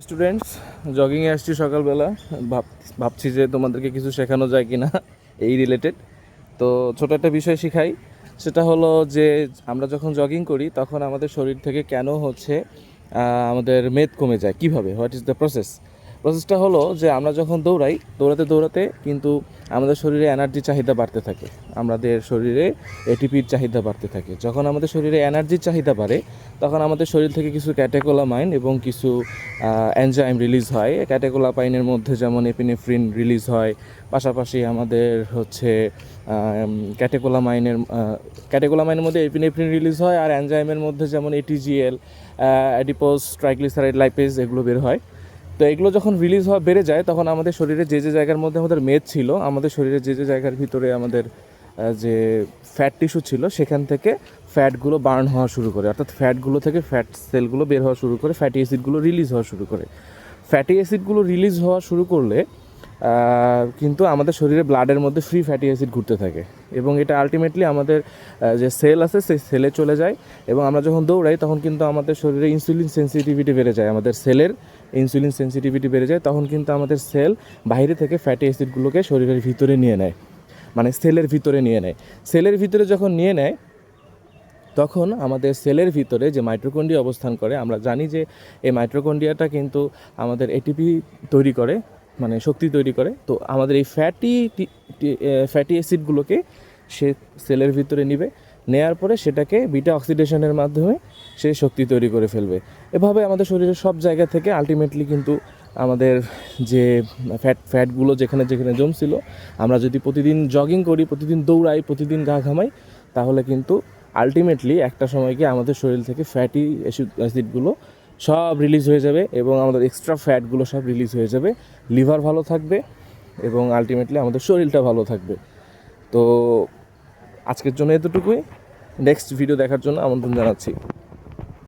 Students, জগিংয়ে আসছি সকালবেলা। ভাবছি যে তোমাদেরকে কিছু শেখানো যায় কিনা এই রিলেটেড। তো ছোট একটা বিষয় শিখাই, সেটা হলো যে আমরা যখন জগিং করি তখন আমাদের শরীর থেকে কেন হচ্ছে আমাদের মেদ কমে যায়, কিভাবে, হোয়াট ইজ দ্য প্রসেসটা হলো যে আমরা যখন দৌড়াতে দৌড়াতে কিন্তু আমাদের শরীরে এনার্জি চাহিদা বাড়তে থাকে, আমাদের শরীরে এটিপির চাহিদা বাড়তে থাকে। যখন আমাদের শরীরে এনার্জির চাহিদা বাড়ে তখন আমাদের শরীর থেকে কিছু ক্যাটেকোলামাইন এবং কিছু এনজাইম রিলিজ হয়। ক্যাটেকোলামাইনের মধ্যে যেমন এপিনেফ্রিন রিলিজ হয়, পাশাপাশি আমাদের হচ্ছে ক্যাটেকোলামাইনের মধ্যে এপিনেফ্রিন রিলিজ হয়, আর এনজাইমের মধ্যে যেমন এটিজিএল, অ্যাডিপোজ, ট্রাইগ্লিসারাইড, লাইপেজ এগুলো বের হয়। তো এগুলো যখন রিলিজ হওয়া বেড়ে যায় তখন আমাদের শরীরে যে যে জায়গার মধ্যে আমাদের মেদ ছিল, আমাদের শরীরে যে যে জায়গার ভিতরে আমাদের যে ফ্যাট টিস্যু ছিল সেখান থেকে ফ্যাটগুলো বার্ন হওয়া শুরু করে, অর্থাৎ ফ্যাটগুলো থেকে ফ্যাট সেলগুলো বের হওয়া শুরু করে, ফ্যাটি অ্যাসিডগুলো রিলিজ হওয়া শুরু করে। ফ্যাটি অ্যাসিডগুলো রিলিজ হওয়া শুরু করলে কিন্তু আমাদের শরীরে ব্লাডের মধ্যে ফ্রি ফ্যাটি অ্যাসিড ঘুরতে থাকে এবং এটা আলটিমেটলি আমাদের যে সেল আছে সেই সেলে চলে যায়। এবং আমরা যখন দৌড়াই তখন কিন্তু আমাদের শরীরে ইনসুলিন সেন্সিটিভিটি বেড়ে যায়, আমাদের সেলের ইনসুলিন সেন্সিটিভিটি বেড়ে যায়। তখন কিন্তু আমাদের সেল বাইরে থেকে ফ্যাটি অ্যাসিডগুলোকে শরীরের ভিতরে নিয়ে নেয়, মানে সেলের ভিতরে নিয়ে নেয়। সেলের ভিতরে যখন নিয়ে নেয় তখন আমাদের সেলের ভিতরে যে মাইটোকন্ড্রিয়া অবস্থান করে, আমরা জানি যে এই মাইটোকন্ড্রিয়াটা কিন্তু আমাদের এটিপি তৈরি করে, মানে শক্তি তৈরি করে। তো আমাদের এই ফ্যাটি অ্যাসিডগুলোকে সে সেলের ভিতরে নিবে, নেয়ার পরে সেটাকে বিটা অক্সিডেশনের মাধ্যমে সে শক্তি তৈরি করে ফেলবে। এভাবে আমাদের শরীরের সব জায়গা থেকে আলটিমেটলি কিন্তু আমাদের যে ফ্যাটগুলো যেখানে যেখানে জমছিল, আমরা যদি প্রতিদিন জগিং করি, প্রতিদিন দৌড়াই, প্রতিদিন গা ঘামাই, তাহলে কিন্তু আলটিমেটলি একটা সময় গিয়ে আমাদের শরীর থেকে ফ্যাটি অ্যাসিডগুলো সব রিলিজ হয়ে যাবে এবং আমাদের এক্সট্রা ফ্যাটগুলো সব রিলিজ হয়ে যাবে। লিভার ভালো থাকবে এবং আলটিমেটলি আমাদের শরীরটা ভালো থাকবে। তো আজকের জন্য এতটুকুই। নেক্সট ভিডিও দেখার জন্য আমন্ত্রণ জানাচ্ছি।